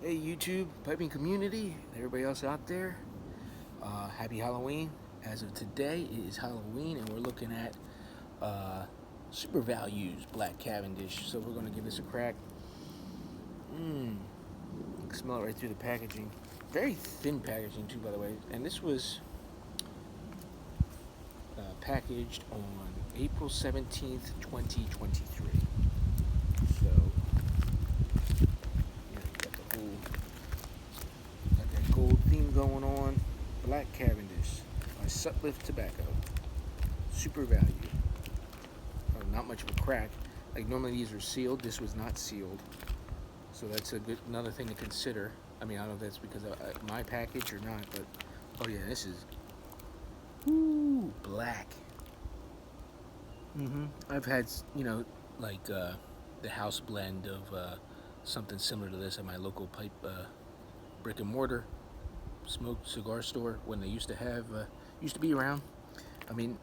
Hey YouTube, piping community, and everybody else out there. Happy Halloween. As of today, it is Halloween, and we're looking at uh, Super Values Black Cavendish. So we're going to give this a crack. Mmm, smell it right through the packaging. Very thin packaging too, by the way. And this was packaged on April 17th, 2023. So, yeah, got that gold theme going on. Black Cavendish by Sutliff Tobacco. Super value. Not much of a crack. Like normally these are sealed. This was not sealed, so that's another thing to consider. I mean, I don't know if that's because of my package or not, but oh yeah, this is black. I've had like the house blend of something similar to this at my local pipe brick and mortar smoked cigar store when they used to be around. I mean,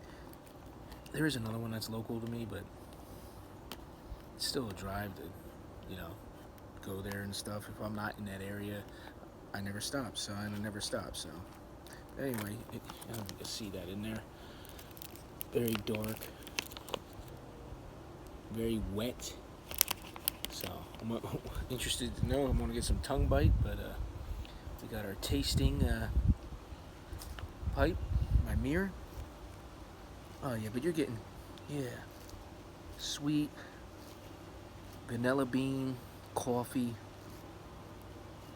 there is another one that's local to me, but it's still a drive to, you know, go there and stuff. If I'm not in that area, I never stop. So I never stop. So anyway, I don't know if you can see that in there. Very dark, very wet. So I'm interested to know. I'm gonna get some tongue bite, but we got our tasting pipe, my mirror. Oh yeah, but you're getting, yeah, sweet vanilla bean, coffee.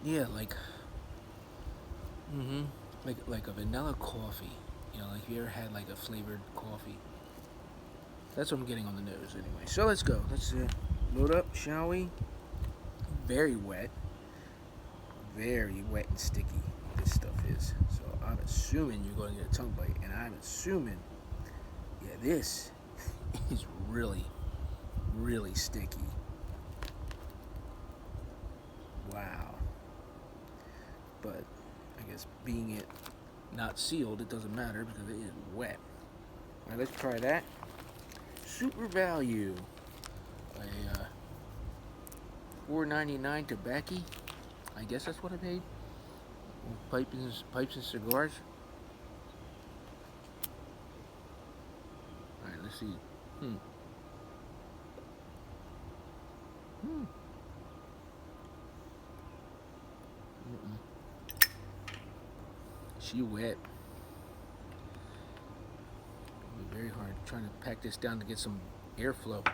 Yeah, like a vanilla coffee. You know, like if you ever had like a flavored coffee. That's what I'm getting on the nose anyway. So let's go. Let's load up, shall we? Very wet and sticky. This stuff is. So I'm assuming you're going to get a tongue bite, and I'm assuming, yeah, this is really sticky. Wow. But I guess being it not sealed, it doesn't matter because it is wet. All right, let's try that. Super value. A $4.99 tobacco. I guess that's what I paid. Pipes and cigars. All right, let's see. Hmm. Hmm. She wet. It'll be very hard trying to pack this down to get some airflow.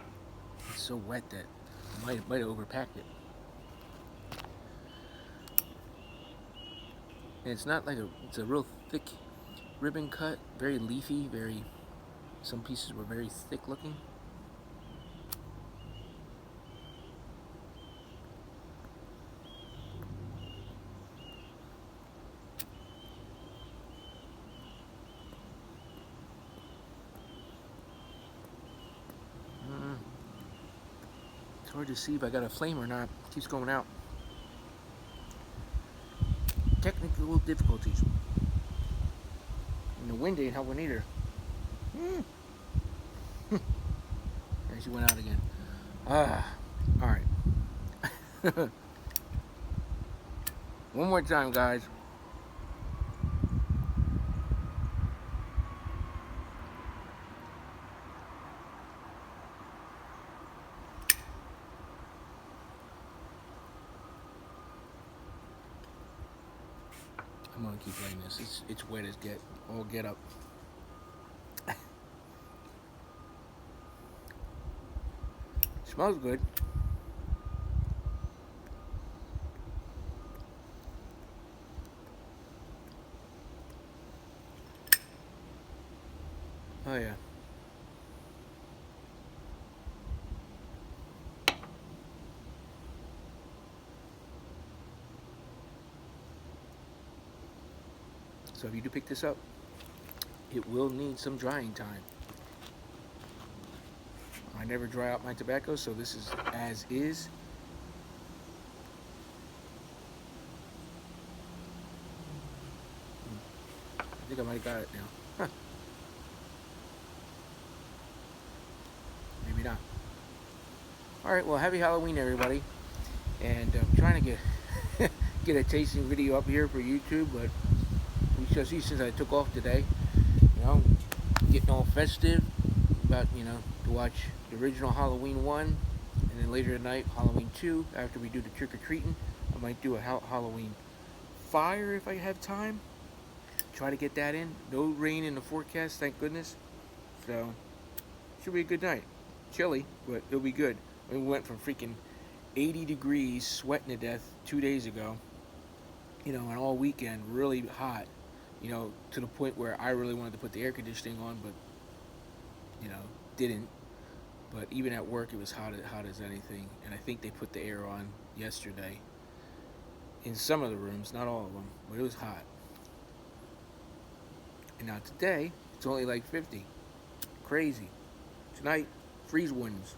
It's so wet that I might have overpacked it. And it's not like it's a real thick ribbon cut, very leafy, some pieces were very thick looking. It's hard to see if I got a flame or not. It keeps going out. Technical difficulties. And the wind ain't helping either. There she went out again. Alright. One more time, guys. I'm gonna keep playing this. It's wet as get up. Smells good. Oh yeah. So if you do pick this up, it will need some drying time. I never dry out my tobacco, so this is as is. I think I might have got it now. Huh. Maybe not. All right, well, happy Halloween, everybody. And I'm trying to get get a tasting video up here for YouTube, but we shall see since I took off today. You know, getting all festive about, to watch the original Halloween 1, and then later tonight, Halloween 2, after we do the trick-or-treating. I might do a Halloween fire if I have time. Try to get that in. No rain in the forecast, thank goodness. So, should be a good night. Chilly, but it'll be good. We went from freaking 80 degrees, sweating to death 2 days ago, and all weekend, really hot, to the point where I really wanted to put the air conditioning on, but, didn't. But even at work, it was hot as anything, and I think they put the air on yesterday in some of the rooms, not all of them, but it was hot. And now today, it's only like 50. Crazy. Tonight, freeze winds.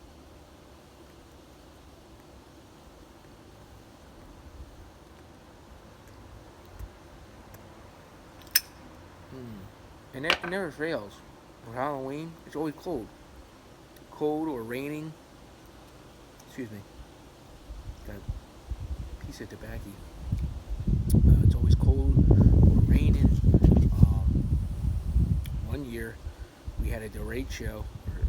And it never fails. For Halloween, it's always cold. Cold or raining. Excuse me. Got a piece of tobacco. It's always cold or raining. One year, we had a delayed show where,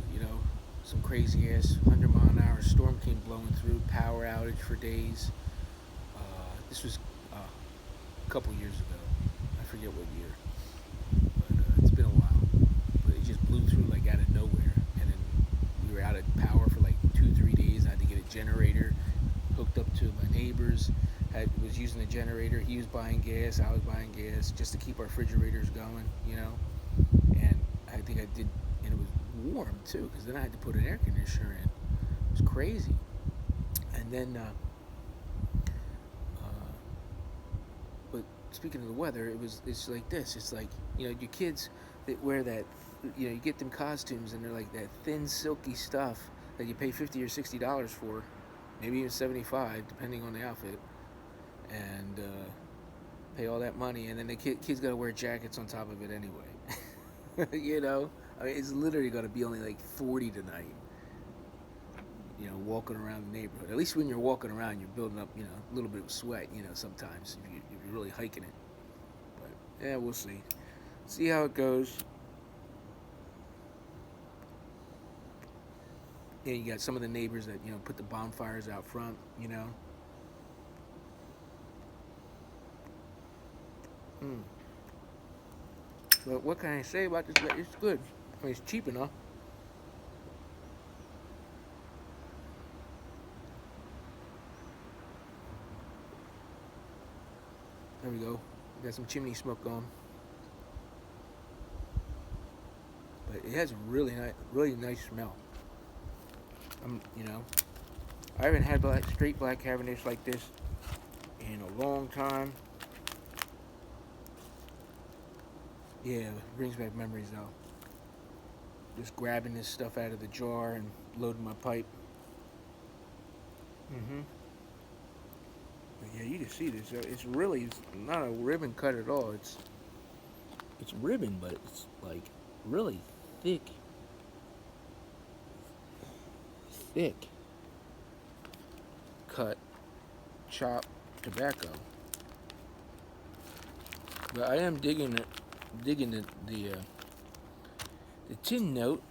some crazy ass 100-mile-an-hour storm came blowing through, power outage for days. This was a couple years ago. I forget what year, but it's been a while. But it just blew through like out of nowhere, and then we were out of power for like 2-3 days. I had to get a generator hooked up to my neighbor's. Was using the generator. He was buying gas. I was buying gas just to keep our refrigerators going, And I think I did, and it was warm too, because then I had to put an air conditioner in. It was crazy. And then, but speaking of the weather, it's like this. It's like, your kids that wear that, you get them costumes, and they're like that thin, silky stuff that you pay $50 or $60 for, maybe even $75, depending on the outfit, and pay all that money, and then the kids got to wear jackets on top of it anyway. I mean, it's literally going to be only like 40 tonight. Walking around the neighborhood. At least when you're walking around, you're building up, a little bit of sweat, sometimes if you're really hiking it. But yeah, we'll see. See how it goes. Yeah, you got some of the neighbors that put the bonfires out front. But what can I say about this? It's good. I mean, it's cheap enough. There we go. We got some chimney smoke going. But it has a really nice smell. I haven't had straight black Cavendish like this in a long time. Yeah, it brings back memories though. Just grabbing this stuff out of the jar and loading my pipe. But yeah, you can see this. It's not a ribbon cut at all. It's ribbon, but it's like really thick cut chopped tobacco. But I am digging the tin note.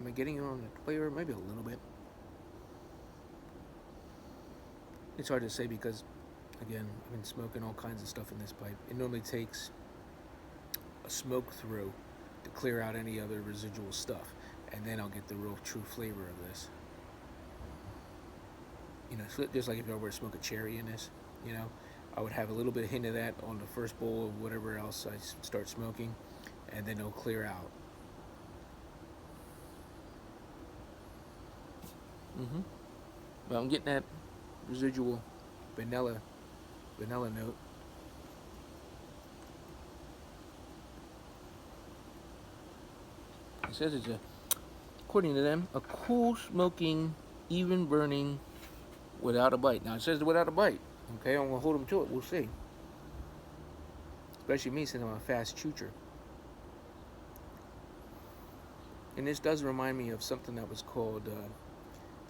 Am I getting it on the flavor? Maybe a little bit. It's hard to say because, again, I've been smoking all kinds of stuff in this pipe. It normally takes a smoke through to clear out any other residual stuff, and then I'll get the real true flavor of this. Just like if I were to smoke a cherry in this, I would have a little bit of hint of that on the first bowl of whatever else I start smoking, and then it'll clear out. But I'm getting that residual vanilla note. It says it's according to them, a cool smoking, even burning, without a bite. Now it says without a bite. Okay, I'm gonna hold them to it. We'll see. Especially me, since I'm a fast choocher. And this does remind me of something that was called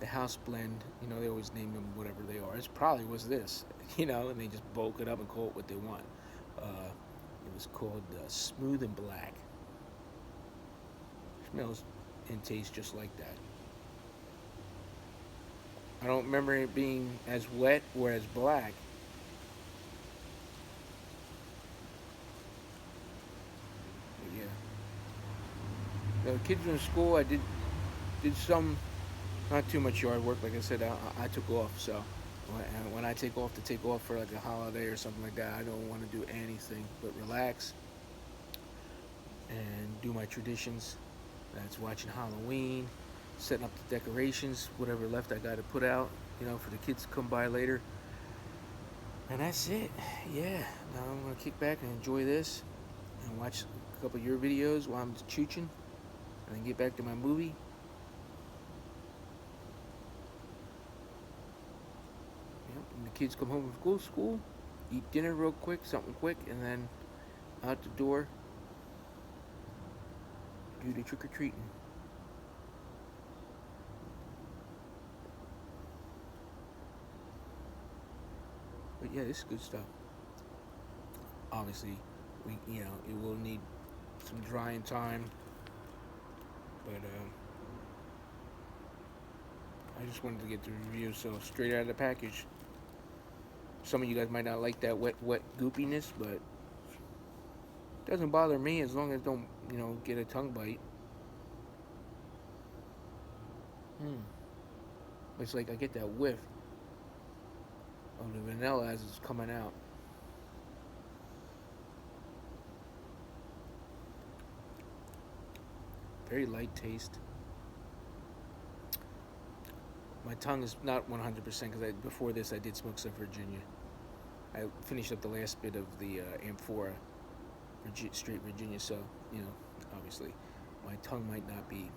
the house blend, they always name them whatever they are. It probably was this, and they just bulk it up and call it what they want. It was called Smooth and Black. Smells and tastes just like that. I don't remember it being as wet or as black. But yeah. The kids in school, I did some, not too much yard work. Like I said, I took off. So when I take off to take off for like a holiday or something like that, I don't want to do anything but relax and do my traditions. That's watching Halloween, setting up the decorations, whatever left I got to put out, for the kids to come by later. And that's it. Yeah. Now I'm gonna kick back and enjoy this, and watch a couple of your videos while I'm chooching, and then get back to my movie. Yep. And the kids come home from school, eat dinner real quick, something quick, and then out the door, do the trick or treating. But yeah, this is good stuff. Obviously, it will need some drying time, but I just wanted to get the review, so straight out of the package. Some of you guys might not like that wet goopiness, but it doesn't bother me as long as it don't, get a tongue bite. It's like I get that whiff of the vanilla as it's coming out. Very light taste. My tongue is not 100% because before this I did smoke some Virginia. I finished up the last bit of the Amphora straight Virginia, so obviously my tongue might not be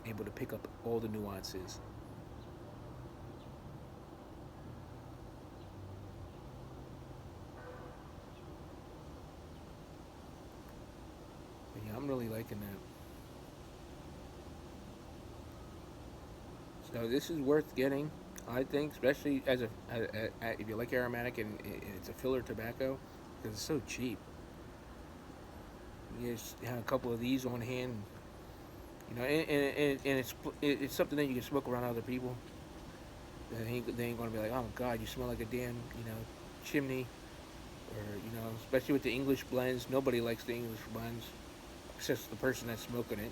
able to pick up all the nuances. But yeah, I'm really liking that. So this is worth getting, I think, especially as if you like aromatic and it's a filler tobacco, because it's so cheap. You just have a couple of these on hand, and it's something that you can smoke around other people. They ain't gonna be like, oh God, you smell like a damn chimney, or especially with the English blends. Nobody likes the English blends, except the person that's smoking it.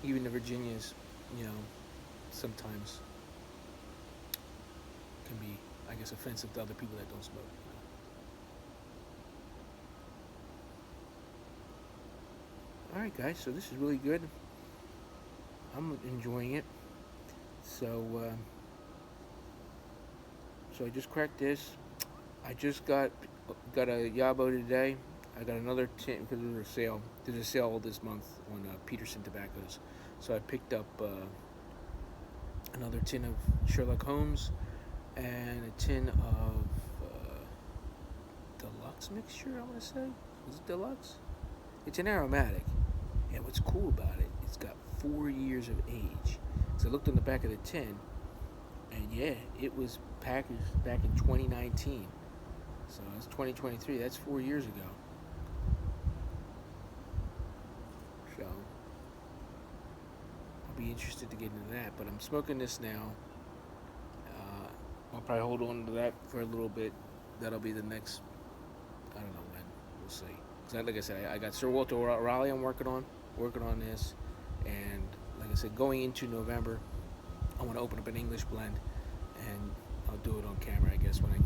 Even the Virginias, sometimes can be, I guess, offensive to other people that don't smoke. All right, guys. So this is really good. I'm enjoying it. So, so I just cracked this. I just got a Yabo today. I got another tin because there's a sale. There's a sale this month on Peterson Tobaccos. So I picked up another tin of Sherlock Holmes and a tin of deluxe mixture, I want to say. Is it deluxe? It's an aromatic. And what's cool about it, it's got 4 years of age. So I looked on the back of the tin, and yeah, it was packaged back in 2019. So it's 2023. That's 4 years ago. So I'll be interested to get into that. But I'm smoking this now. I'll probably hold on to that for a little bit. That'll be the next. I don't know when. We'll see. Cause like I said, I got Sir Walter Raleigh. I'm working on this, and like I said, going into November, I want to open up an English blend, and I'll do it on camera, I guess, when I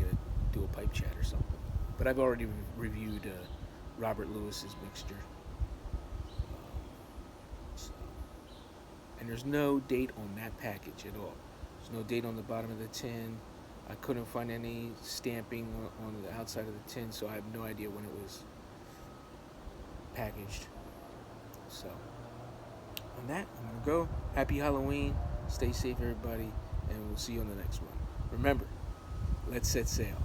do a pipe chat or something. But I've already reviewed Robert Lewis's mixture. So, and there's no date on that package at all. There's no date on the bottom of the tin. I couldn't find any stamping on the outside of the tin, so I have no idea when it was packaged. So, on that, I'm going to go. Happy Halloween. Stay safe, everybody, and we'll see you on the next one. Remember, let's set sail.